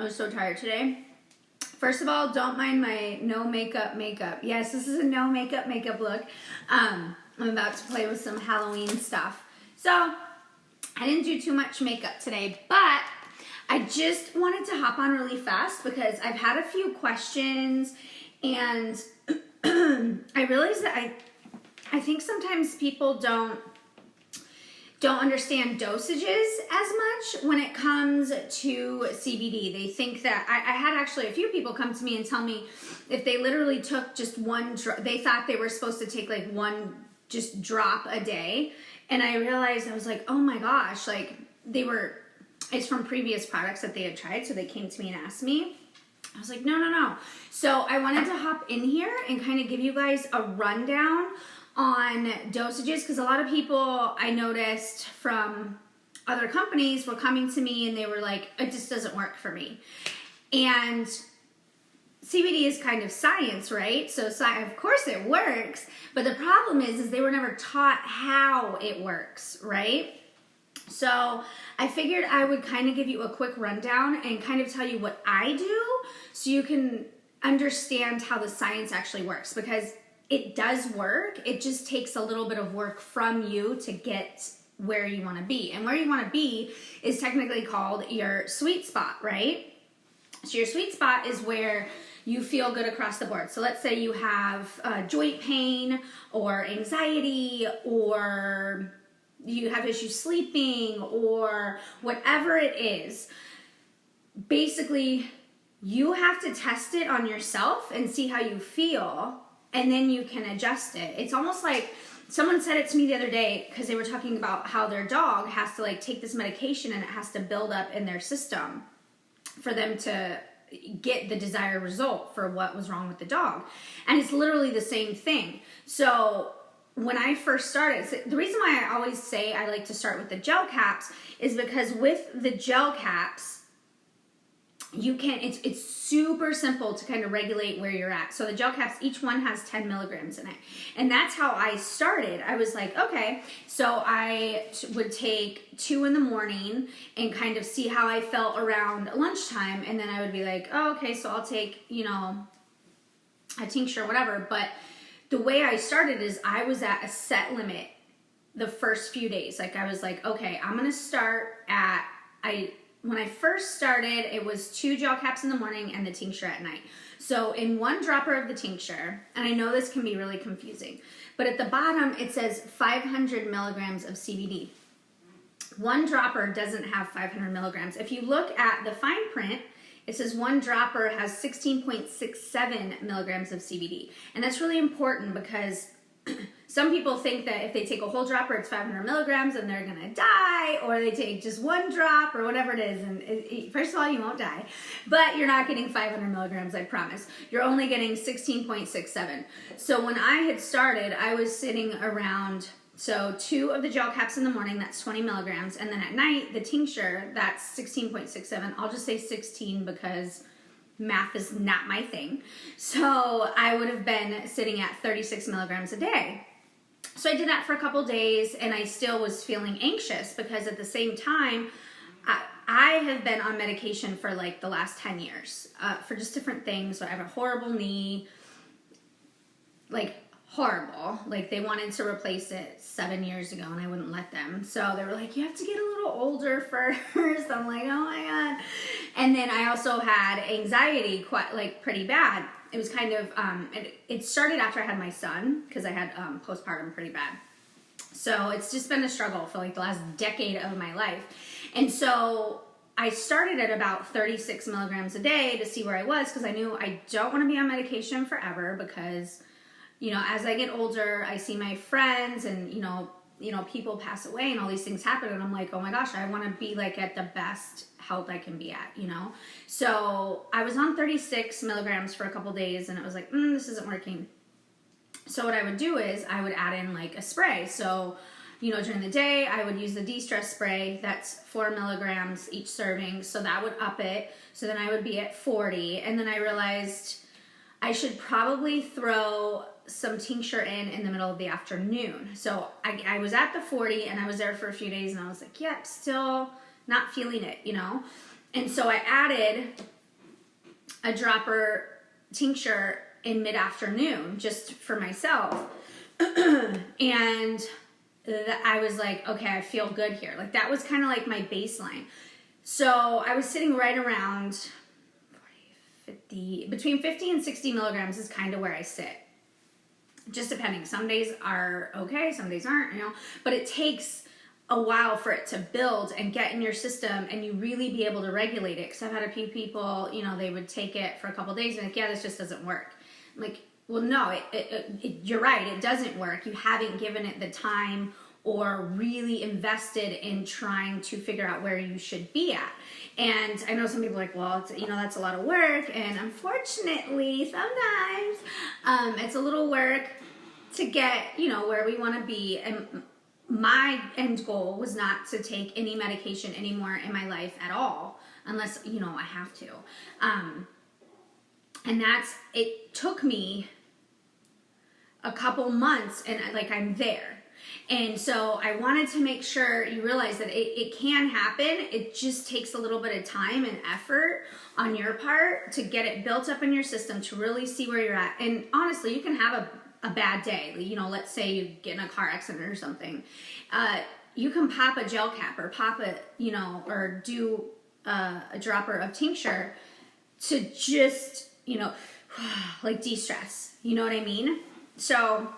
was so tired today. First of all, don't mind my no makeup. Yes, this is a no makeup look. I'm about to play with some Halloween stuff. So, I didn't do too much makeup today, but I just wanted to hop on really fast because I've had a few questions and I realized that I think sometimes people don't understand dosages as much when it comes to CBD. They think that, I had actually a few people come to me and tell me if they literally took just one, they thought they were supposed to take like one just drop a day. And I realized, I was like, oh my gosh, like it's from previous products that they had tried. So they came to me and asked me. I was like, no. So I wanted to hop in here and kind of give you guys a rundown on dosages, because a lot of people I noticed from other companies were coming to me and they were like, it just doesn't work for me. And CBD is kind of science, right? So of course it works, but the problem is they were never taught how it works, right? So I figured I would kind of give you a quick rundown and kind of tell you what I do so you can understand how the science actually works, because it does work. It just takes a little bit of work from you to get where you want to be. And where you want to be is technically called your sweet spot, right? So your sweet spot is where you feel good across the board. So let's say you have joint pain or anxiety, or you have issues sleeping, or whatever it is. Basically, you have to test it on yourself and see how you feel, and then you can adjust it. It's almost like someone said it to me the other day, because they were talking about how their dog has to like take this medication and it has to build up in their system for them to get the desired result for what was wrong with the dog. And it's literally the same thing. So when I first started, so the reason why I always say I like to start with the gel caps is because with the gel caps, you can, it's super simple to kind of regulate where you're at. So the gel caps, each one has 10 milligrams in it. And that's how I started. I was like, okay, so I would take 2 in the morning and kind of see how I felt around lunchtime. And then I would be like, oh, okay, so I'll take, a tincture, whatever. But the way I started is I was at a set limit the first few days. Like I was like, okay, I'm going to start at, when I first started, it was 2 gel caps in the morning and the tincture at night. So in one dropper of the tincture, and I know this can be really confusing, but at the bottom it says 500 milligrams of CBD. One dropper doesn't have 500 milligrams. If you look at the fine print, it says one dropper has 16.67 milligrams of CBD. And that's really important because some people think that if they take a whole dropper, it's 500 milligrams and they're gonna die, or they take just one drop or whatever it is. And first of all, you won't die, but you're not getting 500 milligrams, I promise. You're only getting 16.67. So when I had started, I was sitting around, so 2 of the gel caps in the morning, that's 20 milligrams. And then at night, the tincture, that's 16.67. I'll just say 16 because math is not my thing. So I would have been sitting at 36 milligrams a day. So I did that for a couple days and I still was feeling anxious because at the same time, I have been on medication for like the last 10 years for just different things. So I have a horrible knee, like horrible. Like they wanted to replace it 7 years ago and I wouldn't let them. So they were like, you have to get a little older first. I'm like, oh my God. And then I also had anxiety quite pretty bad. It was kind of, it started after I had my son because I had postpartum pretty bad. So it's just been a struggle for like the last decade of my life. And so I started at about 36 milligrams a day to see where I was because I knew I don't want to be on medication forever because as I get older, I see my friends and, people pass away and all these things happen. And I'm like, oh my gosh, I want to be like at the best health I can be at, So I was on 36 milligrams for a couple days and it was like, this isn't working. So what I would do is I would add in like a spray. So, during the day, I would use the de-stress spray. That's 4 milligrams each serving. So that would up it. So then I would be at 40. And then I realized I should probably throw some tincture in the middle of the afternoon. So I was at the 40 and I was there for a few days and I was like, still not feeling it, And so I added a dropper tincture in mid-afternoon just for myself. And I was like, okay, I feel good here. Like that was kind of like my baseline. So I was sitting right around 50, between 50 and 60 milligrams is kind of where I sit. Just depending. Some days are okay, some days aren't, you know, but it takes a while for it to build and get in your system and you really be able to regulate it. Because I've had a few people, you know, they would take it for a couple of days and like, yeah, this just doesn't work. I'm like, well, no, you're right. It doesn't work. You haven't given it the time or really invested in trying to figure out where you should be at. And I know some people are like, well, it's, you know, that's a lot of work. And unfortunately, sometimes it's a little work to get, you know, where we want to be. And my end goal was not to take any medication anymore in my life at all, unless, you know, I have to. And it took me a couple months and like I'm there. And so I wanted to make sure you realize that it can happen. It just takes a little bit of time and effort on your part to get it built up in your system to really see where you're at. And honestly, you can have a bad day. You know, let's say you get in a car accident or something. You can pop a gel cap or pop a, you know, or do a dropper of tincture to just, you know, like de-stress. You know what I mean? So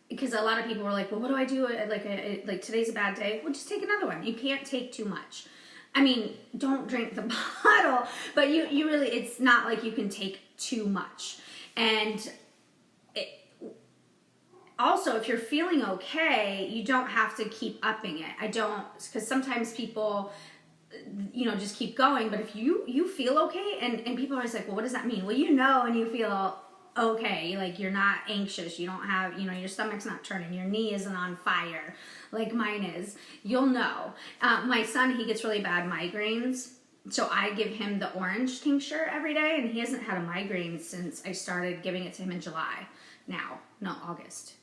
because a lot of people were like, well, what do I do? Like today's a bad day. Well, just take another one. You can't take too much. I mean, don't drink the bottle, but you really, it's not like you can take too much. And also, if you're feeling okay, you don't have to keep upping it. Because sometimes people, you know, just keep going. But if you feel okay, and people are always like, well, what does that mean? Well, you know, and you feel okay, like you're not anxious, you don't have, you know, your stomach's not turning, your knee isn't on fire like mine is, you'll know. My son, he gets really bad migraines, so I give him the orange tincture every day, and he hasn't had a migraine since I started giving it to him in July. August.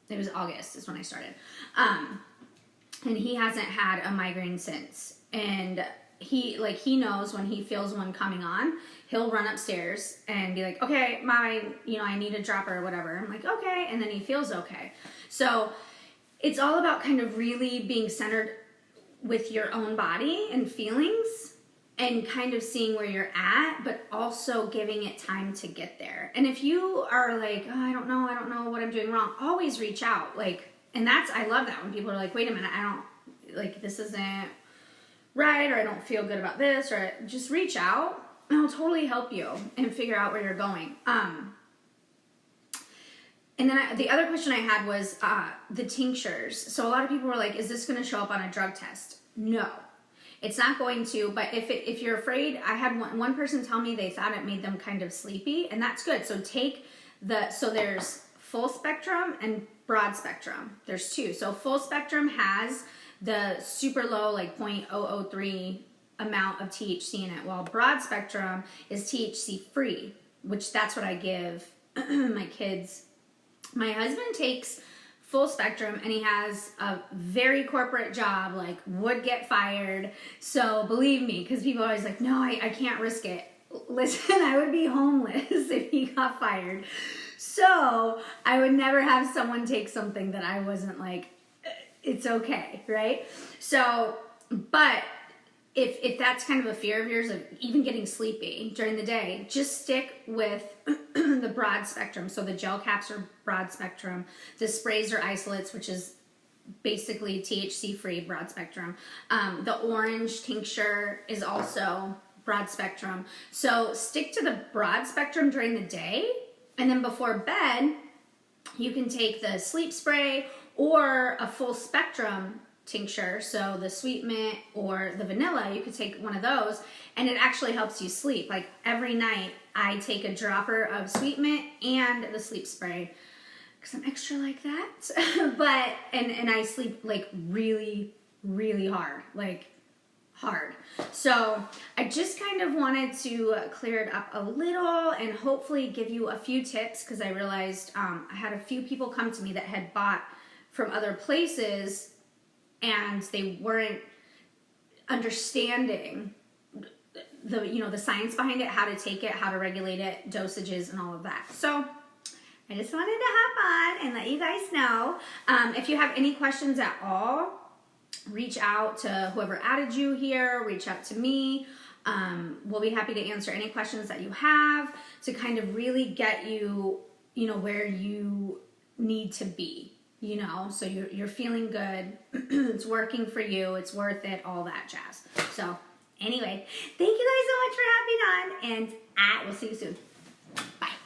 It was August is when I started. And he hasn't had a migraine since. And he knows when he feels one coming on, he'll run upstairs and be like, okay, I need a dropper or whatever. I'm like, okay. And then he feels okay. So it's all about kind of really being centered with your own body and feelings and kind of seeing where you're at, but also giving it time to get there. And if you are like, oh, I don't know what I'm doing wrong, always reach out. I love that when people are like, wait a minute, this isn't right, or I don't feel good about this, or just reach out and I'll totally help you and figure out where you're going. And then the other question I had was the tinctures. So a lot of people were like, is this going to show up on a drug test? No, it's not going to. But if you're afraid, I had one person tell me they thought it made them kind of sleepy, and that's good. So so there's full spectrum and broad spectrum. There's two. So full spectrum has the super low, like 0.003 amount of THC in it, while broad spectrum is THC free, which that's what I give my kids. My husband takes full spectrum and he has a very corporate job, like would get fired. So believe me, because people are always like, no, I can't risk it. Listen, I would be homeless if he got fired. So I would never have someone take something that I wasn't like, it's okay, right? So, but if that's kind of a fear of yours of even getting sleepy during the day, just stick with the broad spectrum. So the gel caps are broad spectrum. The sprays are isolates, which is basically THC free broad spectrum. The orange tincture is also broad spectrum. So stick to the broad spectrum during the day, and then before bed, you can take the sleep spray or a full spectrum tincture, so the sweet mint or the vanilla, you could take one of those, and it actually helps you sleep. Like every night, I take a dropper of sweet mint and the sleep spray, because I'm extra like that. But and I sleep like really, really hard, like hard. So I just kind of wanted to clear it up a little and hopefully give you a few tips, because I realized I had a few people come to me that had bought from other places and they weren't understanding the science behind it, how to take it, how to regulate it, dosages, and all of that. So I just wanted to hop on and let you guys know. If you have any questions at all, reach out to whoever added you here, reach out to me. We'll be happy to answer any questions that you have to kind of really get you, where you need to be, so you're feeling good. It's working for you. It's worth it, all that jazz. So anyway, thank you guys so much for hopping on, and I will see you soon. Bye.